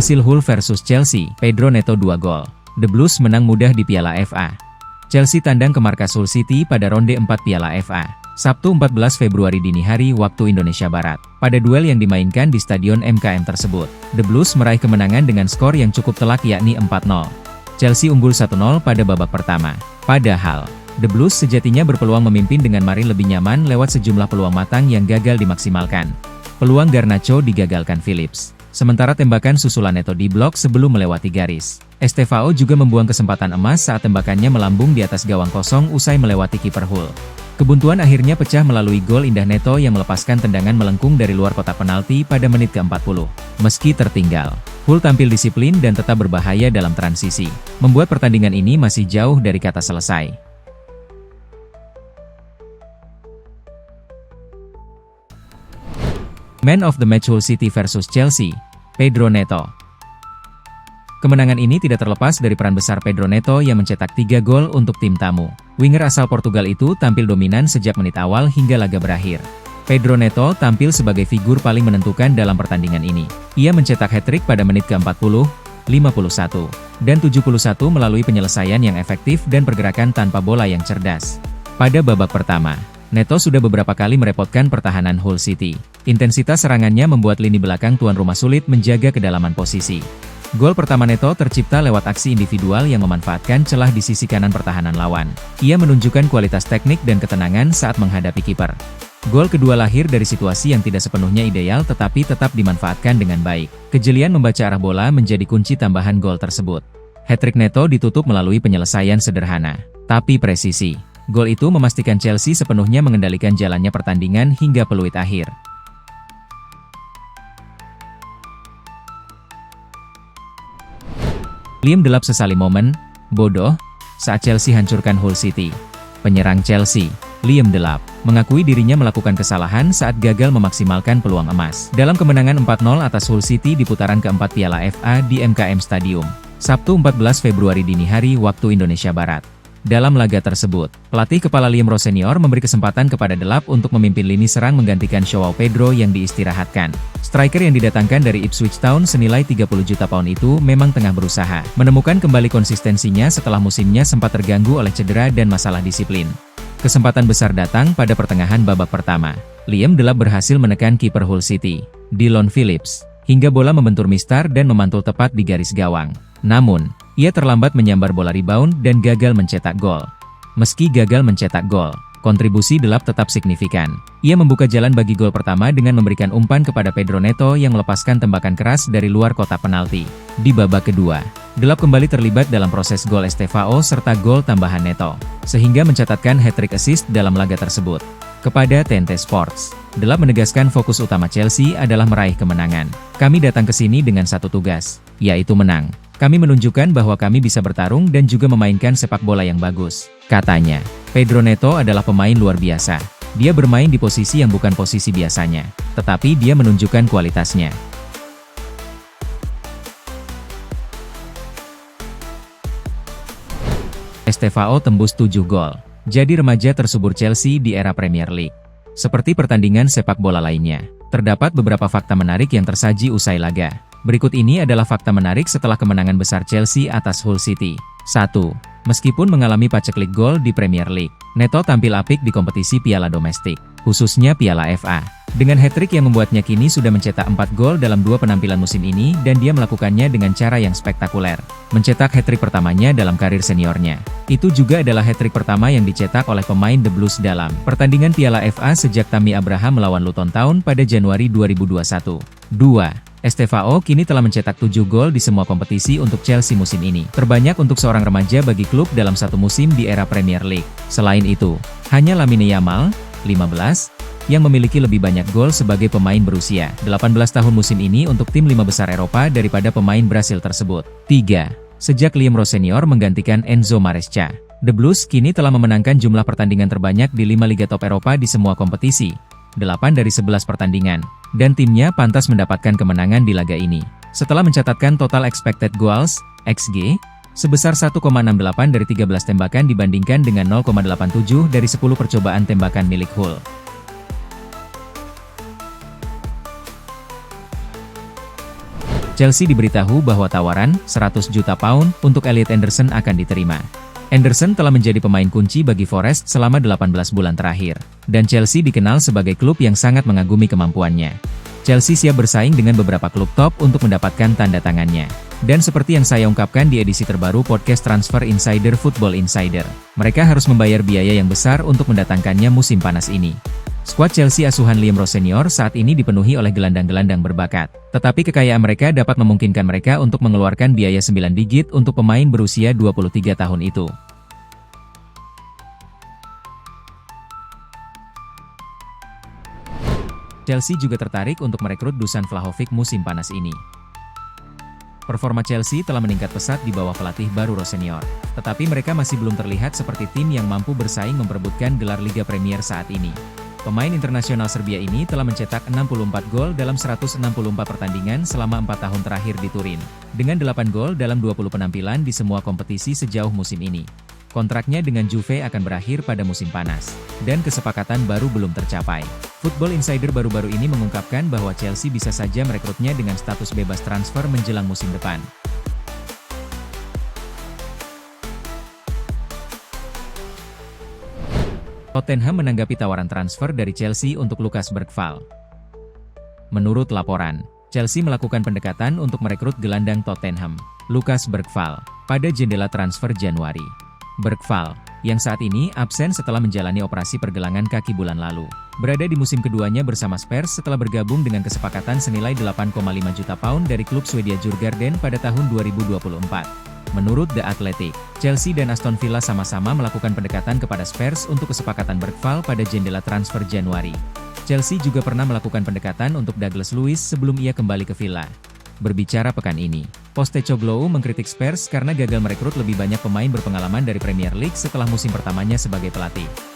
Hasil Hull versus Chelsea, Pedro Neto 2 gol. The Blues menang mudah di Piala FA. Chelsea tandang ke markas Hull City pada ronde 4 Piala FA. Sabtu 14 Februari dini hari waktu Indonesia Barat. Pada duel yang dimainkan di Stadion MKM tersebut, The Blues meraih kemenangan dengan skor yang cukup telak yakni 4-0. Chelsea unggul 1-0 pada babak pertama. Padahal, The Blues sejatinya berpeluang memimpin dengan margin lebih nyaman lewat sejumlah peluang matang yang gagal dimaksimalkan. Peluang Garnacho digagalkan Phillips. Sementara tembakan susulan Neto diblok sebelum melewati garis. Estevao juga membuang kesempatan emas saat tembakannya melambung di atas gawang kosong usai melewati kiper Hull. Kebuntuan akhirnya pecah melalui gol indah Neto yang melepaskan tendangan melengkung dari luar kotak penalti pada menit ke-40. Meski tertinggal, Hull tampil disiplin dan tetap berbahaya dalam transisi, membuat pertandingan ini masih jauh dari kata selesai. Man of the Match Hull City versus Chelsea, Pedro Neto. Kemenangan ini tidak terlepas dari peran besar Pedro Neto yang mencetak 3 gol untuk tim tamu. Winger asal Portugal itu tampil dominan sejak menit awal hingga laga berakhir. Pedro Neto tampil sebagai figur paling menentukan dalam pertandingan ini. Ia mencetak hat-trick pada menit ke-40, 51, dan 71 melalui penyelesaian yang efektif dan pergerakan tanpa bola yang cerdas. Pada babak pertama, Neto sudah beberapa kali merepotkan pertahanan Hull City. Intensitas serangannya membuat lini belakang tuan rumah sulit menjaga kedalaman posisi. Gol pertama Neto tercipta lewat aksi individual yang memanfaatkan celah di sisi kanan pertahanan lawan. Ia menunjukkan kualitas teknik dan ketenangan saat menghadapi kiper. Gol kedua lahir dari situasi yang tidak sepenuhnya ideal tetapi tetap dimanfaatkan dengan baik. Kejelian membaca arah bola menjadi kunci tambahan gol tersebut. Hat-trick Neto ditutup melalui penyelesaian sederhana, tapi presisi. Gol itu memastikan Chelsea sepenuhnya mengendalikan jalannya pertandingan hingga peluit akhir. Liam Delap sesali momen bodoh saat Chelsea hancurkan Hull City. Penyerang Chelsea, Liam Delap, mengakui dirinya melakukan kesalahan saat gagal memaksimalkan peluang emas dalam kemenangan 4-0 atas Hull City di putaran keempat Piala FA di MKM Stadium, Sabtu 14 Februari dini hari waktu Indonesia Barat. Dalam laga tersebut, pelatih kepala Liam Rowe Senior memberi kesempatan kepada Delap untuk memimpin lini serang menggantikan Joao Pedro yang diistirahatkan. Striker yang didatangkan dari Ipswich Town senilai 30 juta pound itu memang tengah berusaha menemukan kembali konsistensinya setelah musimnya sempat terganggu oleh cedera dan masalah disiplin. Kesempatan besar datang pada pertengahan babak pertama. Liam Delap berhasil menekan kiper Hull City, Dillon Phillips, hingga bola membentur mistar dan memantul tepat di garis gawang. Namun, ia terlambat menyambar bola rebound dan gagal mencetak gol. Meski gagal mencetak gol, kontribusi Delap tetap signifikan. Ia membuka jalan bagi gol pertama dengan memberikan umpan kepada Pedro Neto yang melepaskan tembakan keras dari luar kotak penalti. Di babak kedua, Delap kembali terlibat dalam proses gol Estevao serta gol tambahan Neto, sehingga mencatatkan hat-trick assist dalam laga tersebut. Kepada TNT Sports, Delap menegaskan fokus utama Chelsea adalah meraih kemenangan. Kami datang ke sini dengan satu tugas, yaitu menang. Kami menunjukkan bahwa kami bisa bertarung dan juga memainkan sepak bola yang bagus, katanya. Pedro Neto adalah pemain luar biasa. Dia bermain di posisi yang bukan posisi biasanya, tetapi dia menunjukkan kualitasnya. Estevao tembus 7 gol. Jadi remaja tersubur Chelsea di era Premier League. Seperti pertandingan sepak bola lainnya, terdapat beberapa fakta menarik yang tersaji usai laga. Berikut ini adalah fakta menarik setelah kemenangan besar Chelsea atas Hull City. 1. Meskipun mengalami paceklik gol di Premier League, Neto tampil apik di kompetisi piala domestik, khususnya Piala FA. Dengan hat-trick yang membuatnya kini sudah mencetak 4 gol dalam 2 penampilan musim ini dan dia melakukannya dengan cara yang spektakuler. Mencetak hat-trick pertamanya dalam karir seniornya. Itu juga adalah hat-trick pertama yang dicetak oleh pemain The Blues dalam pertandingan Piala FA sejak Tammy Abraham melawan Luton Town pada Januari 2021. 2. Estevao kini telah mencetak 7 gol di semua kompetisi untuk Chelsea musim ini. Terbanyak untuk seorang remaja bagi klub dalam satu musim di era Premier League. Selain itu, hanya Lamine Yamal, 15, yang memiliki lebih banyak gol sebagai pemain berusia 18 tahun musim ini untuk tim 5 besar Eropa daripada pemain Brasil tersebut. 3. Sejak Liam Rowe Senior menggantikan Enzo Maresca, The Blues kini telah memenangkan jumlah pertandingan terbanyak di 5 liga top Eropa di semua kompetisi. 8 dari 11 pertandingan, dan timnya pantas mendapatkan kemenangan di laga ini. Setelah mencatatkan total expected goals, XG, sebesar 1,68 dari 13 tembakan dibandingkan dengan 0,87 dari 10 percobaan tembakan milik Hull. Chelsea diberitahu bahwa tawaran 100 juta pound untuk Elliot Anderson akan diterima. Anderson telah menjadi pemain kunci bagi Forest selama 18 bulan terakhir, dan Chelsea dikenal sebagai klub yang sangat mengagumi kemampuannya. Chelsea siap bersaing dengan beberapa klub top untuk mendapatkan tanda tangannya. Dan seperti yang saya ungkapkan di edisi terbaru podcast Transfer Insider Football Insider, mereka harus membayar biaya yang besar untuk mendatangkannya musim panas ini. Skuad Chelsea asuhan Liam Rose Senior saat ini dipenuhi oleh gelandang-gelandang berbakat, tetapi kekayaan mereka dapat memungkinkan mereka untuk mengeluarkan biaya 9 digit untuk pemain berusia 23 tahun itu. Chelsea juga tertarik untuk merekrut Dusan Vlahovic musim panas ini. Performa Chelsea telah meningkat pesat di bawah pelatih baru Rose Senior, tetapi mereka masih belum terlihat seperti tim yang mampu bersaing memperebutkan gelar Liga Premier saat ini. Pemain internasional Serbia ini telah mencetak 64 gol dalam 164 pertandingan selama 4 tahun terakhir di Turin, dengan 8 gol dalam 20 penampilan di semua kompetisi sejauh musim ini. Kontraknya dengan Juve akan berakhir pada musim panas, dan kesepakatan baru belum tercapai. Football Insider baru-baru ini mengungkapkan bahwa Chelsea bisa saja merekrutnya dengan status bebas transfer menjelang musim depan. Tottenham menanggapi tawaran transfer dari Chelsea untuk Lucas Bergvall. Menurut laporan, Chelsea melakukan pendekatan untuk merekrut gelandang Tottenham, Lucas Bergvall, pada jendela transfer Januari. Bergvall, yang saat ini absen setelah menjalani operasi pergelangan kaki bulan lalu, berada di musim keduanya bersama Spurs setelah bergabung dengan kesepakatan senilai 8,5 juta pound dari klub Swedia Djurgården pada tahun 2024. Menurut The Athletic, Chelsea dan Aston Villa sama-sama melakukan pendekatan kepada Spurs untuk kesepakatan Bergvall pada jendela transfer Januari. Chelsea juga pernah melakukan pendekatan untuk Douglas Luiz sebelum ia kembali ke Villa. Berbicara pekan ini, Postecoglou mengkritik Spurs karena gagal merekrut lebih banyak pemain berpengalaman dari Premier League setelah musim pertamanya sebagai pelatih.